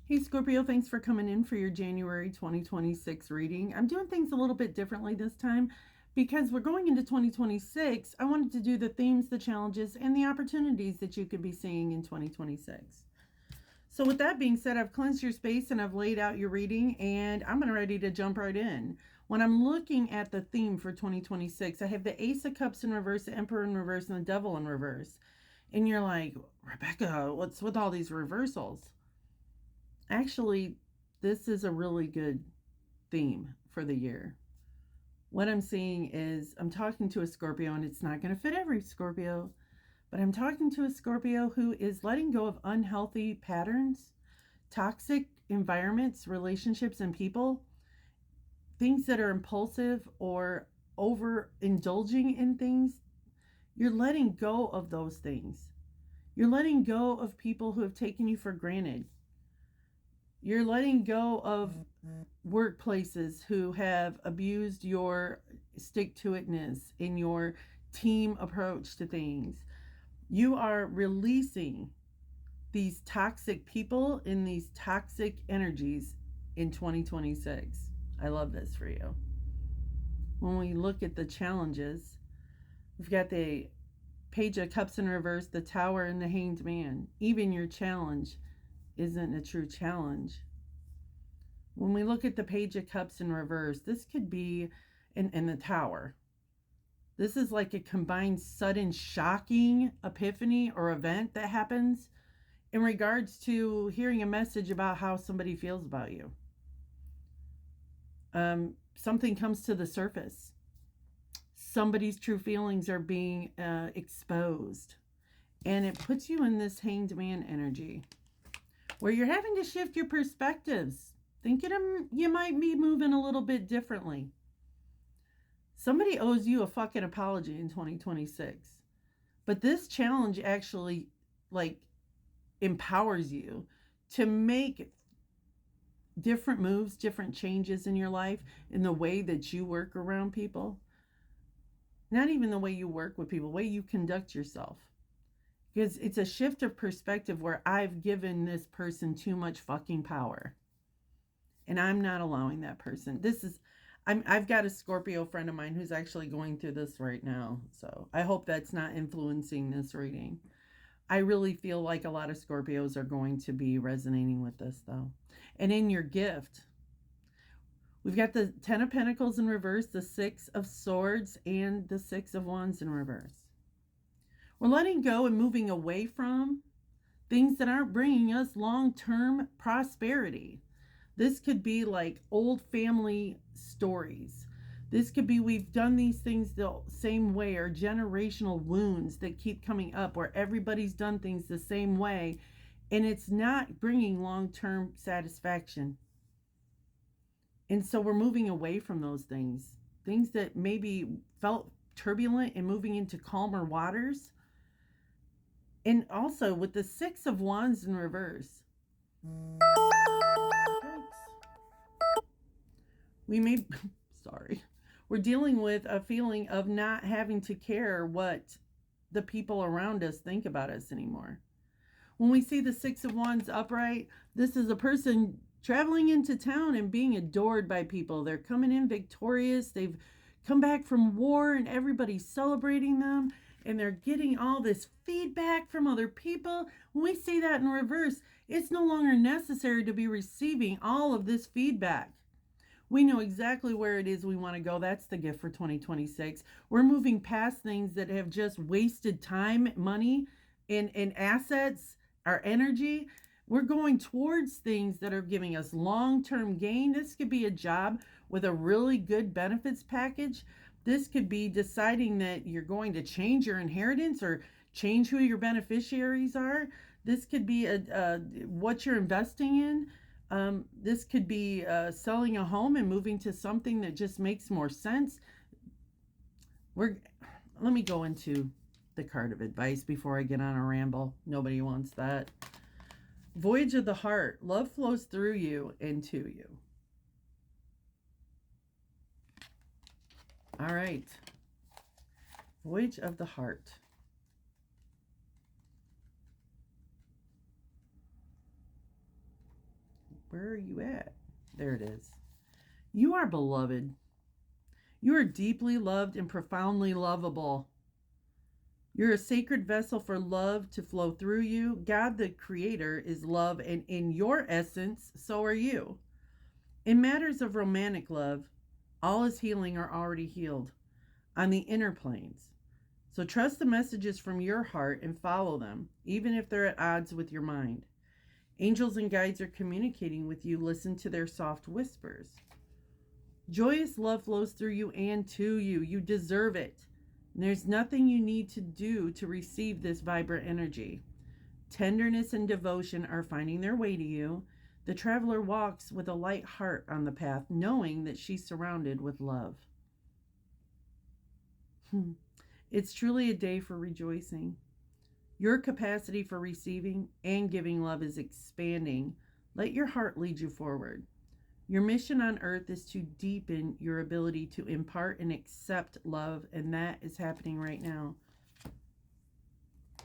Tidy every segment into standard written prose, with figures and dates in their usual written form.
Hey Scorpio, thanks for coming in for your January 2026 reading. I'm doing things a little bit differently this time because we're going into 2026. I wanted to do the themes, the challenges, and the opportunities that you could be seeing in 2026. So, with that being said, I've cleansed your space and I've laid out your reading, and I'm ready to jump right in. When I'm looking at the theme for 2026, I have the Ace of Cups in reverse, the Emperor in reverse, and the Devil in reverse. And you're like, Rebecca, what's with all these reversals? Actually, this is a really good theme for the year. What I'm seeing is I'm talking to a Scorpio, and it's not going to fit every Scorpio, but I'm talking to a Scorpio who is letting go of unhealthy patterns, toxic environments, relationships, and people, things that are impulsive or overindulging in things. You're letting go of those things. You're letting go of people who have taken you for granted. You're letting go of workplaces who have abused your stick to itness in your team approach to things. You are releasing these toxic people and these toxic energies in 2026. I love this for you. When we look at the challenges, we've got the Page of Cups in reverse, the Tower, and the Hanged Man. Even your challenge isn't a true challenge. When we look at the Page of Cups in reverse, this could be in the Tower. This is like a combined sudden shocking epiphany or event that happens in regards to hearing a message about how somebody feels about you. Something comes to the surface. Somebody's true feelings are being exposed. And it puts you in this Hanged Man energy where you're having to shift your perspectives, thinking you might be moving a little bit differently. Somebody owes you a fucking apology in 2026. But this challenge actually empowers you to make different moves, different changes in your life, in the way that you work around people. Not even the way you work with people, the way you conduct yourself. Because it's a shift of perspective where I've given this person too much fucking power. And I'm not allowing that person. I've got a Scorpio friend of mine who's actually going through this right now. So I hope that's not influencing this reading. I really feel like a lot of Scorpios are going to be resonating with this, though. And in your gift, we've got the Ten of Pentacles in reverse, the Six of Swords, and the Six of Wands in reverse. We're letting go and moving away from things that aren't bringing us long-term prosperity. This could be like old family stories. This could be we've done these things the same way, or generational wounds that keep coming up where everybody's done things the same way and it's not bringing long-term satisfaction. And so we're moving away from those things that maybe felt turbulent and moving into calmer waters. And also with the Six of Wands in reverse, we may, sorry, we're dealing with a feeling of not having to care what the people around us think about us anymore. When we see the Six of Wands upright, this is a person traveling into town and being adored by people. They're coming in victorious. They've come back from war and everybody's celebrating them. And they're getting all this feedback from other people. When we see that in reverse, it's no longer necessary to be receiving all of this feedback. We know exactly where it is we want to go. That's the gift for 2026. We're moving past things that have just wasted time, money, and assets, our energy. We're going towards things that are giving us long-term gain. This could be a job with a really good benefits package. This could be deciding that you're going to change your inheritance or change who your beneficiaries are. This could be what you're investing in. This could be selling a home and moving to something that just makes more sense. Let me go into the card of advice before I get on a ramble. Nobody wants that. Voyage of the heart. Love flows through you and to you. All right. Voyage of the heart. Where are you at? There it is. You are beloved. You are deeply loved and profoundly lovable. You're a sacred vessel for love to flow through you. God, the Creator, is love, and in your essence, so are you. In matters of romantic love, all is healing or already healed on the inner planes. So trust the messages from your heart and follow them, even if they're at odds with your mind. Angels and guides are communicating with you. Listen to their soft whispers. Joyous love flows through you and to you. You deserve it. And there's nothing you need to do to receive this vibrant energy. Tenderness and devotion are finding their way to you. The traveler walks with a light heart on the path, knowing that she's surrounded with love. It's truly a day for rejoicing. Your capacity for receiving and giving love is expanding. Let your heart lead you forward. Your mission on earth is to deepen your ability to impart and accept love, and that is happening right now.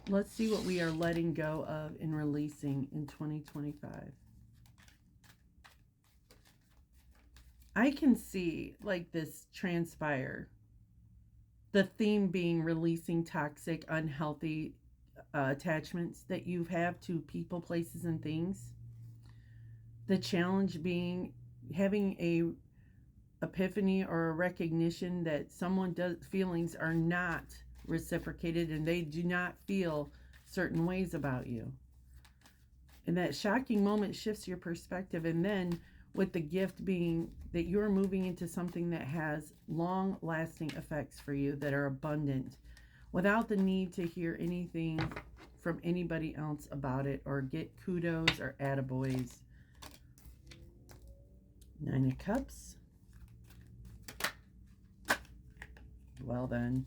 Let's see what we are letting go of and releasing in 2025. I can see like this transpire. The theme being releasing toxic, unhealthy attachments that you have to people, places, and things. The challenge being having a epiphany or a recognition that someone does feelings are not reciprocated and they do not feel certain ways about you. And that shocking moment shifts your perspective, and then with the gift being that you're moving into something that has long-lasting effects for you that are abundant without the need to hear anything from anybody else about it or get kudos or attaboys. 9 of Cups. Well then.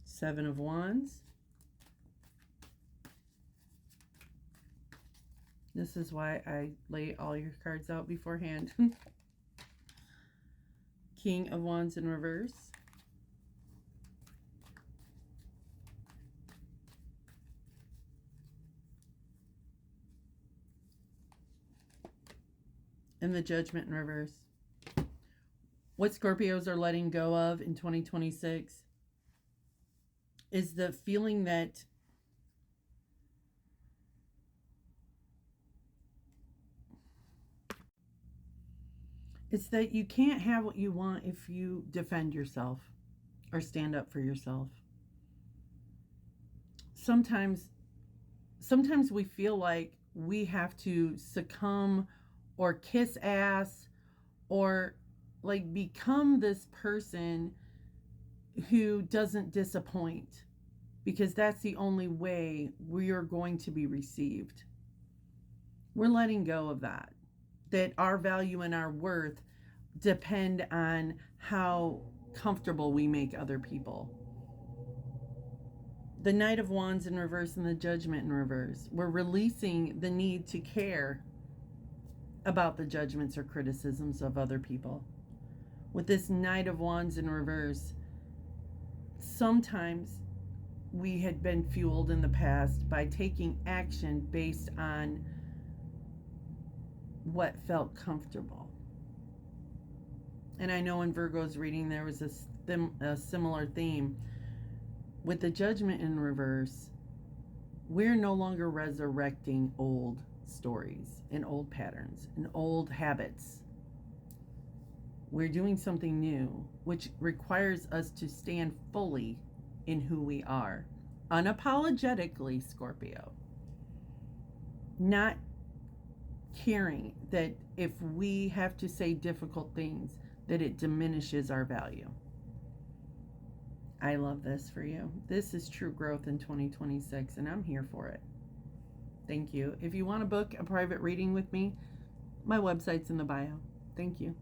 7 of Wands. This is why I lay all your cards out beforehand. King of Wands in reverse. And the Judgment in reverse. What Scorpios are letting go of in 2026 is the feeling that it's that you can't have what you want if you defend yourself or stand up for yourself. Sometimes we feel like we have to succumb or kiss ass or like become this person who doesn't disappoint, because that's the only way we are going to be received. We're letting go of that our value and our worth depend on how comfortable we make other people. The Knight of Wands in reverse and the Judgment in reverse. We're releasing the need to care about the judgments or criticisms of other people. With this Knight of Wands in reverse, sometimes we had been fueled in the past by taking action based on what felt comfortable. And I know in Virgo's reading there was a similar theme. With the Judgment in reverse, we're no longer resurrecting old stories and old patterns and old habits. We're doing something new, which requires us to stand fully in who we are, unapologetically, Scorpio. Not caring that if we have to say difficult things, that it diminishes our value. I love this for you. This is true growth in 2026, and I'm here for it. Thank you. If you want to book a private reading with me, my website's in the bio. Thank you.